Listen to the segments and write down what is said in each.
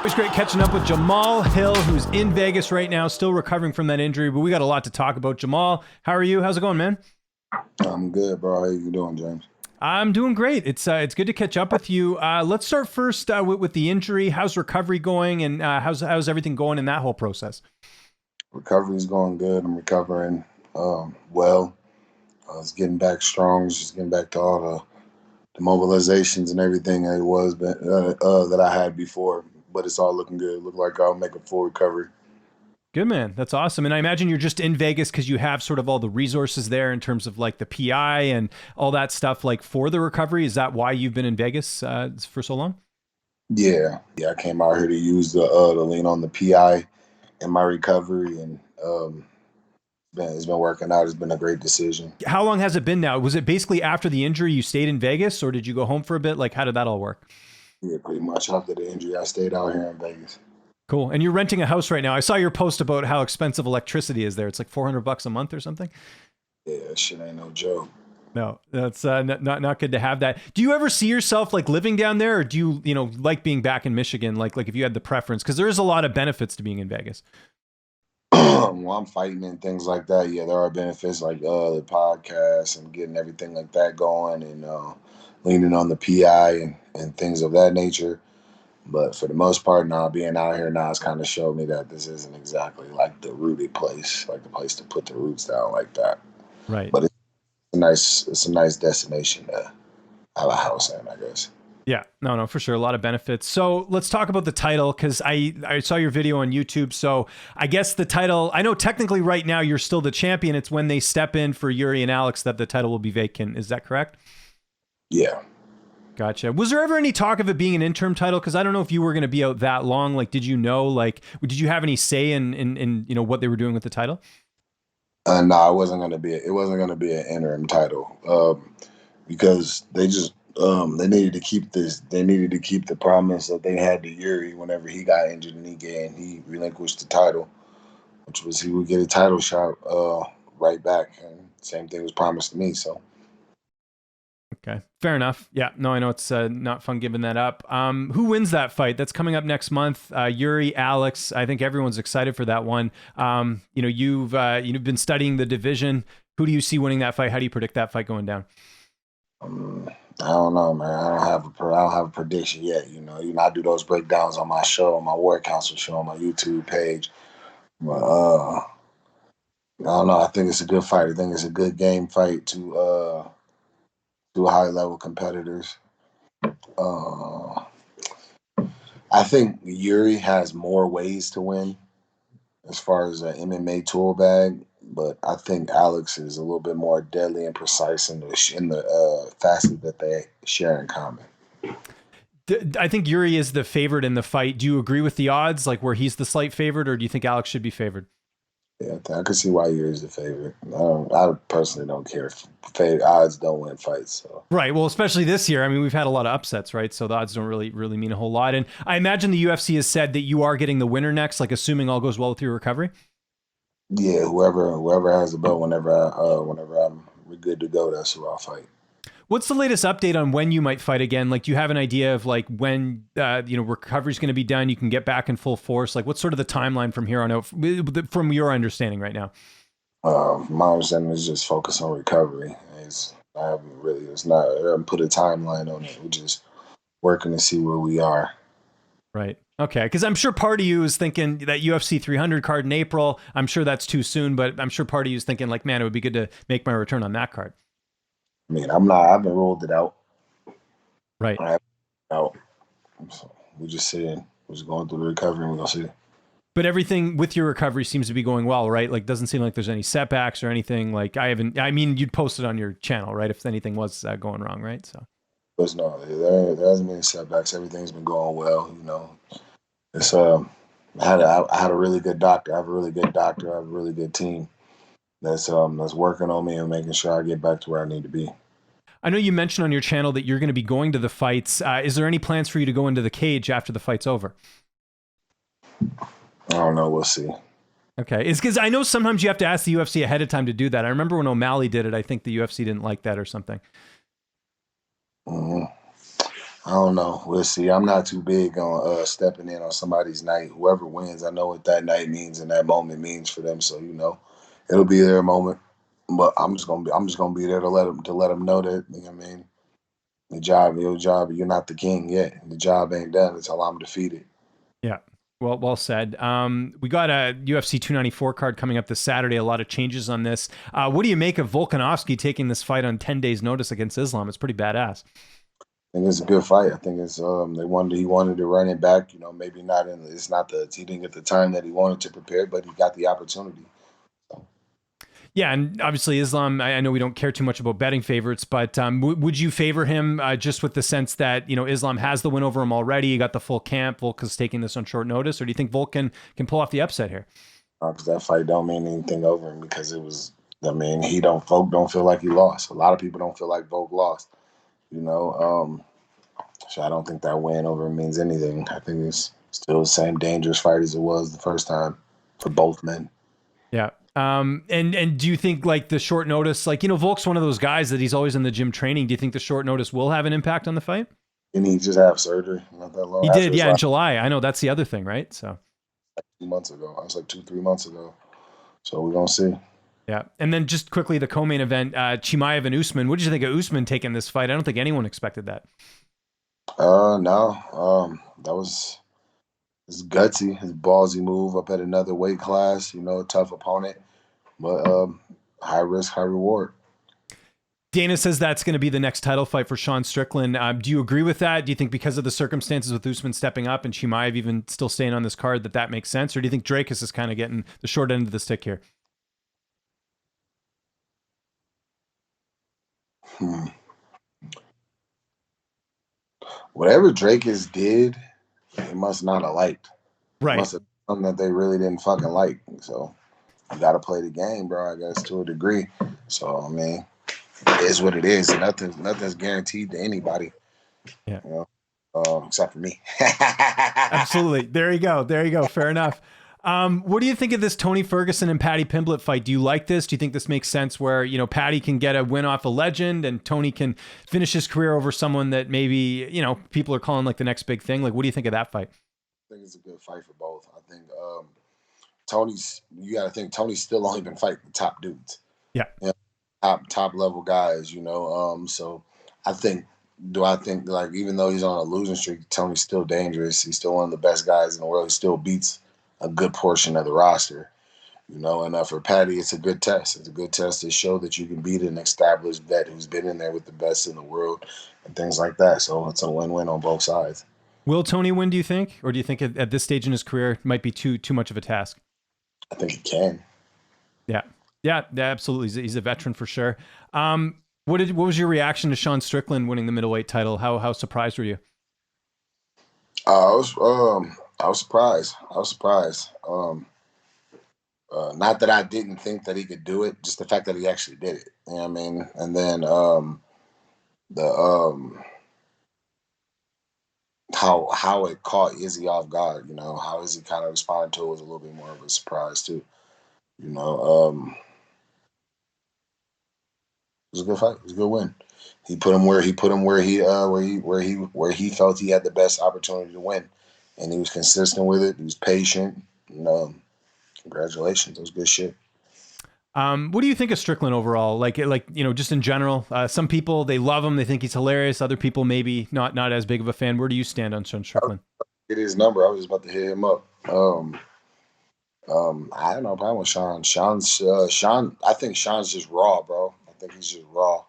It's great catching up with Jamahal Hill, who's in Vegas right now, still recovering from that injury, but we got a lot to talk about. Jamahal, how are you? How's it going, man? I'm good, bro. How you doing, James? I'm doing great. It's good to catch up with you. Let's start first with the injury. How's recovery going, and how's everything going in that whole process? Recovery's going good. I'm recovering well. I was getting back strong, just getting back to all the mobilizations and everything that it was that I had before. But it's all looking good. Look like I'll make a full recovery. Good, man. That's awesome. And I imagine you're just in Vegas because you have sort of all the resources there in terms of like the PI and all that stuff like for the recovery. Is that why you've been in Vegas for so long? Yeah. I came out here to use the lean on the PI in my recovery, and it's been working out. It's been a great decision. How long has it been now? Was it basically after the injury you stayed in Vegas, or did you go home for a bit? Like, how did that all work? Yeah, pretty much after the injury, I stayed out here in Vegas. Cool. And you're renting a house right now. I saw your post about how expensive electricity is there. It's like $400 a month or something. Yeah, shit ain't no joke. No, that's not good to have that. Do you ever see yourself like living down there, or do you like being back in Michigan? Like if you had the preference, because there is a lot of benefits to being in Vegas. While I'm fighting and things like that, yeah, there are benefits like the podcast and getting everything like that going, and leaning on the PI and things of that nature. But for the most part, now being out here now has kind of showed me that this isn't exactly like the rooted place, like the place to put the roots down like that. Right. But it's a nice destination to have a house in, I guess. Yeah, no, for sure. A lot of benefits. So let's talk about the title, because I saw your video on YouTube. So I guess the title, I know technically right now you're still the champion. It's when they step in for Jiri and Alex that the title will be vacant. Is that correct? Yeah. Gotcha. Was there ever any talk of it being an interim title? Because I don't know if you were going to be out that long. Like, did you know, like, did you have any say in what they were doing with the title? No, it wasn't going to be an interim title because they just, they needed to keep this. They needed to keep the promise that they had to Jiri whenever he got injured and he relinquished the title, which was he would get a title shot right back. And same thing was promised to me. So. Okay, fair enough. Yeah, no, I know it's not fun giving that up. Who wins that fight? That's coming up next month. Jiri, Alex. I think everyone's excited for that one. You've been studying the division. Who do you see winning that fight? How do you predict that fight going down? I don't know, man. I don't have a prediction yet. I do those breakdowns on my show, on my War Council show, on my YouTube page. But I don't know. I think it's a good fight. I think it's a good game fight to high level competitors. I think Jiri has more ways to win as far as an MMA tool bag, but I think Alex is a little bit more deadly and precise in the facet that they share in common. I think Jiri is the favorite in the fight. Do you agree with the odds, like where he's the slight favorite, or do you think Alex should be favored? Yeah, I can see why Jiri is the favorite. I personally don't care if odds don't win fights. So. Right. Well, especially this year. I mean, we've had a lot of upsets, right? So the odds don't really mean a whole lot. And I imagine the UFC has said that you are getting the winner next, like assuming all goes well with your recovery. Yeah, whoever has the belt, whenever I'm good to go, that's who I'll fight. What's the latest update on when you might fight again? Like, do you have an idea of like when recovery is going to be done? You can get back in full force. Like, what's sort of the timeline from here on out, from your understanding right now? My understanding is just focus on recovery. I haven't put a timeline on it. We're just working to see where we are. Right. Okay. Because I'm sure part of you is thinking that UFC 300 card in April. I'm sure that's too soon, but I'm sure part of you is thinking like, man, it would be good to make my return on that card. I mean, I haven't rolled it out. Right. I haven't rolled it out. So we're just saying, we're just going through the recovery and we're going to see. But everything with your recovery seems to be going well, right? Like, doesn't seem like there's any setbacks or anything. Like, you'd post it on your channel, right? If anything was going wrong, right? So. But no, there hasn't been any setbacks. Everything's been going well. It's I had a really good doctor. I have a really good doctor. I have a really good team that's working on me and making sure I get back to where I need to be. I know you mentioned on your channel that you're going to be going to the fights. Is there any plans for you to go into the cage after the fight's over? I don't know. We'll see. Okay. It's because I know sometimes you have to ask the UFC ahead of time to do that. I remember when O'Malley did it, I think the UFC didn't like that or something. Mm-hmm. I don't know. We'll see. I'm not too big on stepping in on somebody's night. Whoever wins, I know what that night means and that moment means for them. So it'll be their moment. But I'm just gonna be there to let them know that, you know what I mean, the job, your job, you're not the king yet. The job ain't done until I'm defeated. Yeah. Well said. We got a UFC 294 card coming up this Saturday. A lot of changes on this. What do you make of Volkanovski taking this fight on 10 days notice against Islam? It's pretty badass. I think it's a good fight. I think it's he wanted to run it back. Maybe not it's not he didn't get the time that he wanted to prepare, but he got the opportunity. So, Yeah, and obviously Islam, I know we don't care too much about betting favorites, but would you favor him just with the sense that, Islam has the win over him already? You got the full camp. Volk is taking this on short notice, or do you think Volk can pull off the upset here? because that fight don't mean anything over him because it was. I mean, Volk don't feel like he lost. A lot of people don't feel like Volk lost. You know, so I don't think that win over him means anything. I think it's still the same dangerous fight as it was the first time for both men. Yeah. And do you think like the short notice, like, Volk's one of those guys that he's always in the gym training. Do you think the short notice will have an impact on the fight? Didn't he just have surgery not that long He after did, his yeah, in last July. I know that's the other thing, right? So 2 months ago? I was like 2, 3 months ago. So we're gonna see. yeah. And then just quickly, the co-main event, Chimaev and Usman. What did you think of Usman taking this fight? I don't think anyone expected that. No. That was his gutsy, his ballsy move up at another weight class. A tough opponent, but high risk, high reward. Dana says that's going to be the next title fight for Sean Strickland. Do you agree with that? Do you think because of the circumstances with Usman stepping up and Chimaev even still staying on this card that makes sense? Or do you think Dricus is kind of getting the short end of the stick here? Hmm. Whatever Dracus did, they must not have liked. It Right. must have been something that they really didn't fucking like. So you got to play the game, bro. I guess to a degree. So I mean, it is what it is. Nothing's guaranteed to anybody. Yeah. Except for me. Absolutely. There you go. There you go. Fair enough. What do you think of this Tony Ferguson and Paddy Pimblett fight? Do you like this? Do you think this makes sense where, Paddy can get a win off a legend and Tony can finish his career over someone that maybe, people are calling like the next big thing? Like, what do you think of that fight? I think it's a good fight for both. I think you got to think Tony's still only been fighting the top dudes. Yeah. Top level guys, so I think like even though he's on a losing streak, Tony's still dangerous. He's still one of the best guys in the world. He still beats a good portion of the roster. And for Paddy, it's a good test. It's a good test to show that you can beat an established vet who's been in there with the best in the world and things like that. So it's a win-win on both sides. Will Tony win, do you think? Or do you think at this stage in his career it might be too much of a task? I think he can. Yeah. Yeah, absolutely. He's a veteran for sure. What was your reaction to Sean Strickland winning the middleweight title? How surprised were you? I was surprised. I was surprised. Not that I didn't think that he could do it, just the fact that he actually did it. You know what I mean? And then the how it caught Izzy off guard. How Izzy kind of responded to it was a little bit more of a surprise too. You know, it was a good fight. It was a good win. He put him where he felt he had the best opportunity to win, and he was consistent with it. He was patient. Congratulations, it was good shit. What do you think of Strickland overall? Like just in general. Some people they love him, they think he's hilarious. Other people maybe not as big of a fan. Where do you stand on Sean Strickland? Get his number. I was just about to hit him up. I have no problem with Sean. Sean. I think Sean's just raw, bro. I think he's just raw.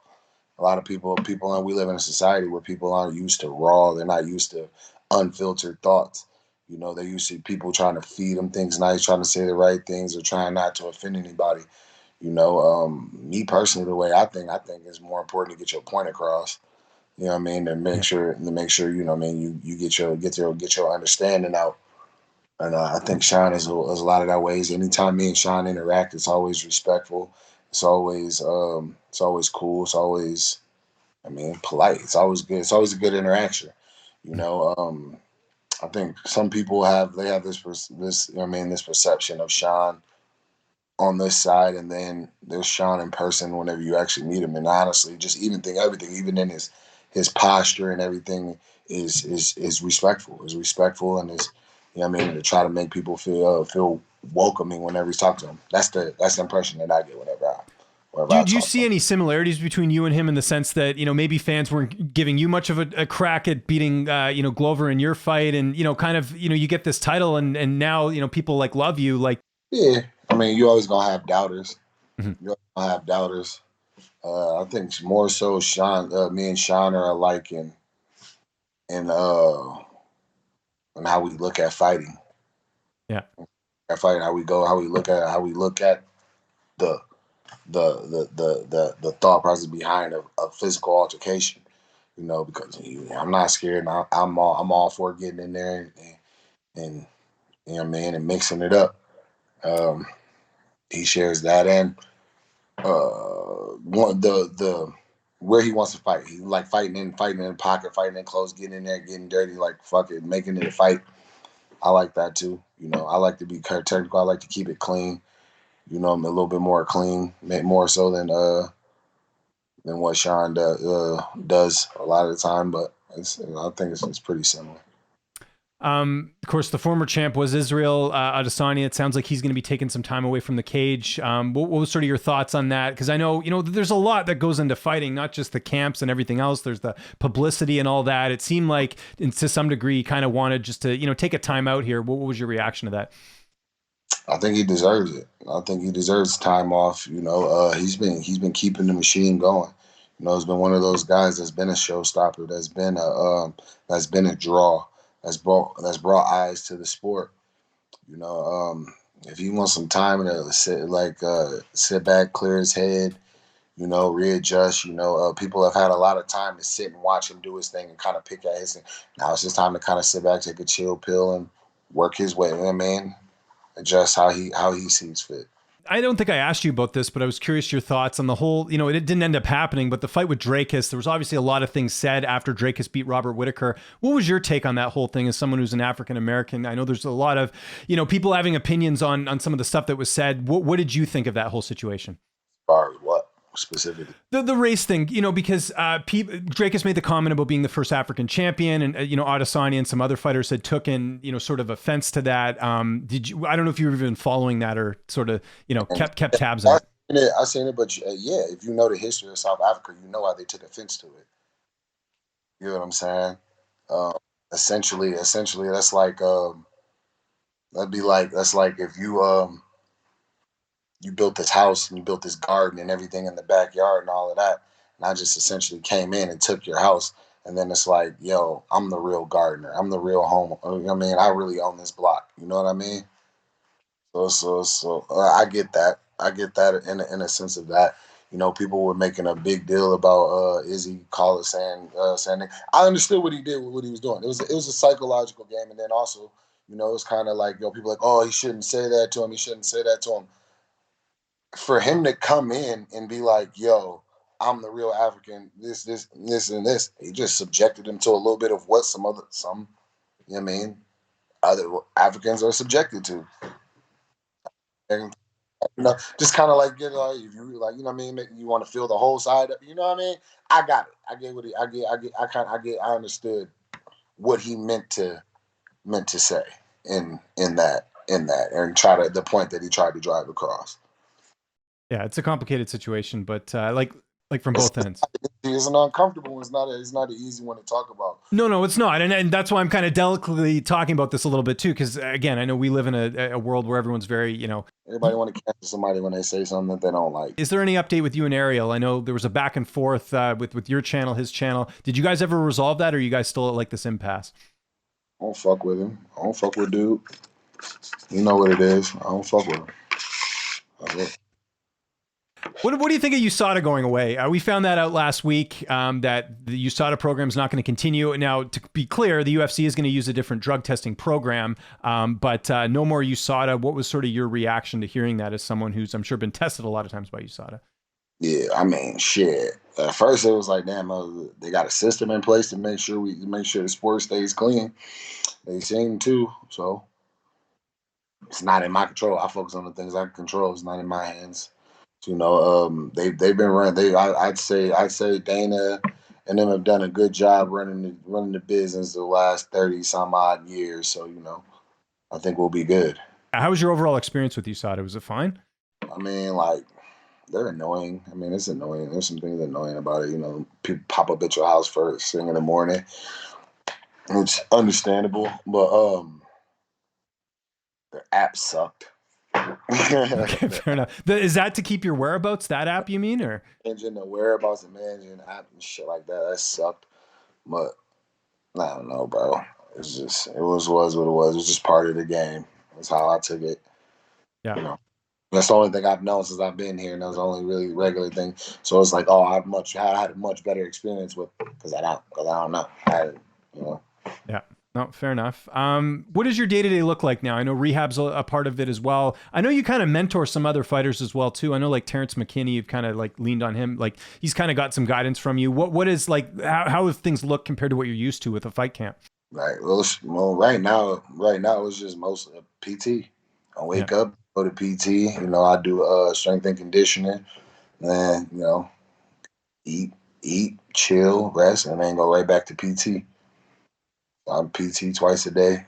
A lot of people, we live in a society where people aren't used to raw. They're not used to unfiltered thoughts. They're used to people trying to feed them things nice, trying to say the right things, or trying not to offend anybody. Me personally, the way I think it's more important to get your point across. You know what I mean? And make sure, you get your understanding out. And I think Sean is a lot of that ways. Anytime me and Sean interact, it's always respectful. It's always cool. It's always, polite. It's always good. It's always a good interaction. I think some people have this perception of Sean on this side, and then there's Sean in person whenever you actually meet him. And honestly, just even think everything, even in his posture and everything is respectful. Is respectful and is, you know what I mean, to try to make people feel welcoming whenever he's talking to them. That's the impression that I get whenever I Do you talk to see him. any similarities between you and him in the sense that, maybe fans weren't giving you much of a crack at beating, Glover in your fight, and, kind of, you get this title, and now, people like love you, like. Yeah, I mean, you always gonna have doubters. Mhm. You always gonna have doubters. I think more so me and Sean are alike in and how we look at fighting. Yeah. At fighting, how we go, how we look at the the thought process behind a physical altercation. Because I'm not scared. And I'm all for getting in there and you know what I mean, and mixing it up. Um, he shares that, and one the where he wants to fight. He like fighting in the pocket, fighting in close, getting in there, getting dirty, like fuck it, making it a fight. I like that too. I like to be technical. I like to keep it clean. I'm a little bit more clean, more so than what Sean does a lot of the time. But I think it's pretty similar. Of course, the former champ was Israel Adesanya. It sounds like he's going to be taking some time away from the cage. What was sort of your thoughts on that? Because I know, there's a lot that goes into fighting, not just the camps and everything else. There's the publicity and all that. It seemed like, to some degree, he kind of wanted just to, take a time out here. What was your reaction to that? I think he deserves it. I think he deserves time off. He's been keeping the machine going. He's been one of those guys that's been a showstopper. That's been a draw. That's brought eyes to the sport. If he wants some time to sit back, clear his head, readjust. People have had a lot of time to sit and watch him do his thing and kind of pick at his thing. Now it's just time to kind of sit back, take a chill pill, and work his way. Man, adjust how he sees fit. I don't think I asked you about this, but I was curious your thoughts on the whole, it didn't end up happening, but the fight with Dricus, there was obviously a lot of things said after Dricus beat Robert Whittaker. What was your take on that whole thing as someone who's an African-American? I know there's a lot of, people having opinions on some of the stuff that was said. What did you think of that whole situation? As far as what specifically? The race thing, because Dricus made the comment about being the first African champion, and Adesanya and some other fighters had taken sort of offense to that. Did you? I don't know if you were even following that or sort of kept tabs on it. I seen it, but yeah, if you know the history of South Africa, you know why they took offense to it. You know what I'm saying? Um, essentially, that's like if you built this house and you built this garden and everything in the backyard and all of that. And I just essentially came in and took your house. And then it's like, yo, I'm the real gardener. I'm the real home. I really own this block. You know what I mean? So I get that. I get that in a sense of that. People were making a big deal about Izzy call it saying that. I understood what he did with what he was doing. It was a psychological game, and then also, it was kind of like, people like, oh, he shouldn't say that to him. He shouldn't say that to him. For him to come in and be like, yo, I'm the real African, this, and this, he just subjected him to a little bit of what some, other Africans are subjected to. And, just kind of like, if you like, you want to feel the whole side, you know what I mean? I got it. I get what I understood what he meant to say in that, and the point that he tried to drive across. Yeah, it's a complicated situation, but like from both ends. It's an uncomfortable one. It's not an easy one to talk about. No, it's not. And that's why I'm kind of delicately talking about this a little bit too. Because again, I know we live in a world where everyone's very, Everybody want to cancel somebody when they say something that they don't like. Is there any update with you and Ariel? I know there was a back and forth with your channel, his channel. Did you guys ever resolve that, or are you guys still at like this impasse? I don't fuck with him. I don't fuck with dude. You know what it is. I don't fuck with him. What do you think of USADA going away? We found that out last week, that the USADA program is not going to continue. Now, to be clear, the UFC is going to use a different drug testing program, but no more USADA. What was sort of your reaction to hearing that as someone who's, I'm sure, been tested a lot of times by USADA? Yeah, I mean, shit. At first, it was like, damn, they got a system in place to make sure the sport stays clean. They seem to, so it's not in my control. I focus on the things I can control. It's not in my hands. They've been running. I'd say Dana and them have done a good job running the business the last 30 some odd years. So I think we'll be good. How was your overall experience with USADA? Was it fine? I mean, like, they're annoying. I mean, it's annoying. There's some things annoying about it. People pop up at your house first thing in the morning. It's understandable, but the app sucked. Okay, fair enough. Is that to keep your whereabouts? That app, you mean, or Managing the whereabouts and managing the app and shit like that sucked. But I don't know, bro. It was what it was. It was just part of the game. That's how I took it. yeah? That's the only thing I've known since I've been here, and that was the only really regular thing. So it's like, oh, I had a much better experience with because I don't know. Yeah. No, fair enough. What does your day-to-day look like now? I know rehab's a part of it as well. I know you kind of mentor some other fighters as well too. I know like Terrence McKinney, you've kind of like leaned on him. Like he's kind of got some guidance from you. What is like, how have things look compared to what you're used to with a fight camp? Right. Well, right now it's just mostly PT. I wake up, go to PT. I do strength and conditioning, and then eat, chill, rest, and then go right back to PT. I'm PT twice a day,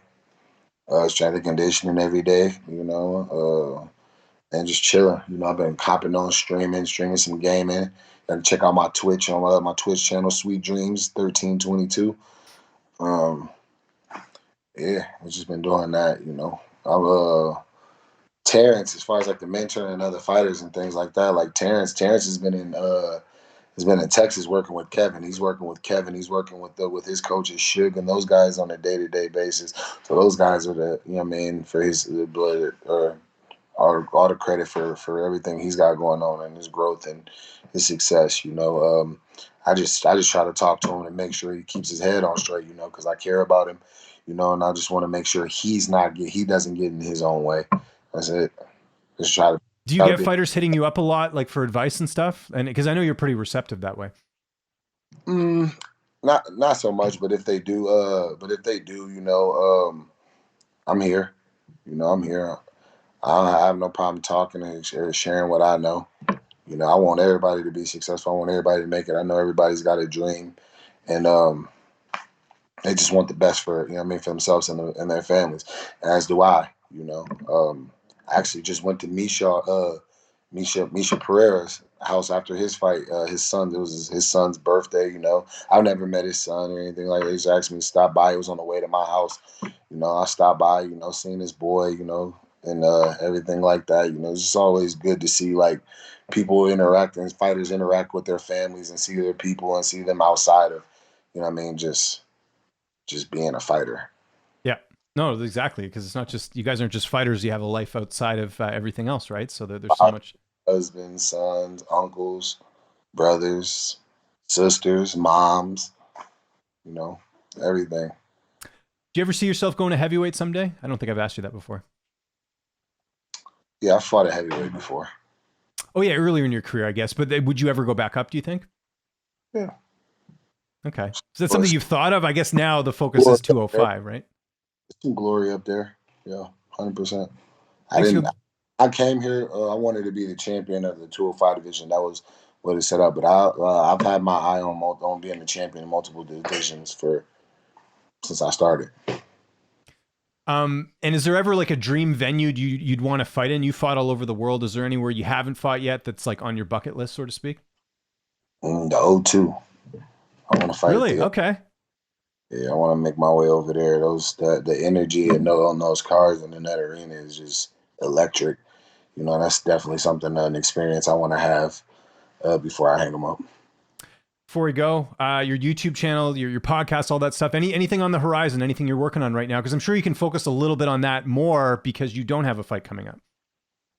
strength and conditioning every day, and just chilling. I've been copping on streaming some gaming. Got to check out my Twitch on my Twitch channel, Sweet Dreams 1322. Yeah, I've just been doing that. I'm Terrence, as far as like the mentoring and other fighters and things like that. Like Terrence has been in Texas working with Kevin. He's working with Kevin. He's working with his coaches Suge and those guys on a day-to-day basis. So those guys are for his blood or all the credit for everything he's got going on and his growth and his success. I just try to talk to him and make sure he keeps his head on straight. Because I care about him. And I just want to make sure he doesn't get in his own way. That's it. Just try to. Do you get fighters hitting you up a lot, like for advice and stuff? And because I know you're pretty receptive that way. Not so much, but if they do, I'm here. I'm here. I have no problem talking and sharing what I know. I want everybody to be successful. I want everybody to make it. I know everybody's got a dream, and they just want the best for for themselves and their families. As do I. I actually just went to Misha Pereira's house after his fight. It was his son's birthday. I've never met his son or anything like that. He just asked me to stop by. He was on the way to my house. I stopped by. Seeing his boy. And everything like that. It's just always good to see like people interact and fighters interact with their families and see their people and see them outside of, just being a fighter. Yeah. No, exactly. Because it's not just, you guys aren't just fighters. You have a life outside of everything else, right? So there's so much. Husbands, sons, uncles, brothers, sisters, moms, everything. Do you ever see yourself going to heavyweight someday? I don't think I've asked you that before. Yeah, I fought a heavyweight before. Oh yeah, earlier in your career, I guess. But would you ever go back up, do you think? Yeah. Okay. So that's something you've thought of? I guess now the focus is 205, right? There's some glory up there. Yeah, 100%. I came here, I wanted to be the champion of the 205 division. That was what it set up. But I've had my eye on being the champion in multiple divisions since I started. And is there ever like a dream venue you'd want to fight in? You fought all over the world. Is there anywhere you haven't fought yet that's like on your bucket list, so to speak? The O2. I want to fight. Really? Okay. Yeah, I want to make my way over there. The energy on those cars and in that arena is just electric. That's definitely something, an experience I want to have before I hang them up. Before we go, your YouTube channel, your podcast, all that stuff, anything on the horizon, anything you're working on right now? Because I'm sure you can focus a little bit on that more because you don't have a fight coming up.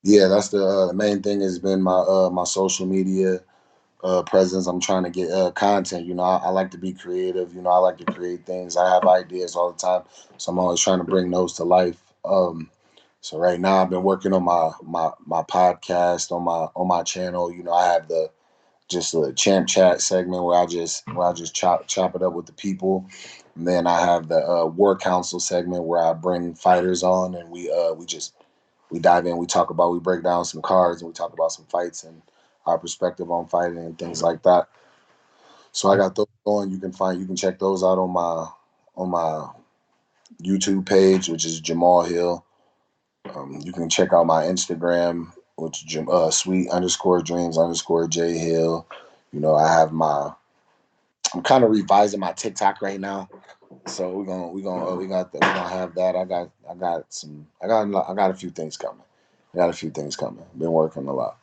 Yeah, that's the main thing has been my social media presence. I'm trying to get content. I like to be creative. I like to create things. I have ideas all the time, so I'm always trying to bring those to life. So right now I've been working on my podcast on my channel. I have just a champ chat segment where I just chop it up with the people. And then I have the war council segment where I bring fighters on and we dive in, we break down some cards and we talk about some fights and our perspective on fighting and things like that. So I got those going. You can check those out on my YouTube page, which is Jamahal Hill. You can check out my Instagram, which is sweet_dreams_J Hill. You know, I'm kind of revising my TikTok right now. So we gonna have that. I got a few things coming. Been working a lot.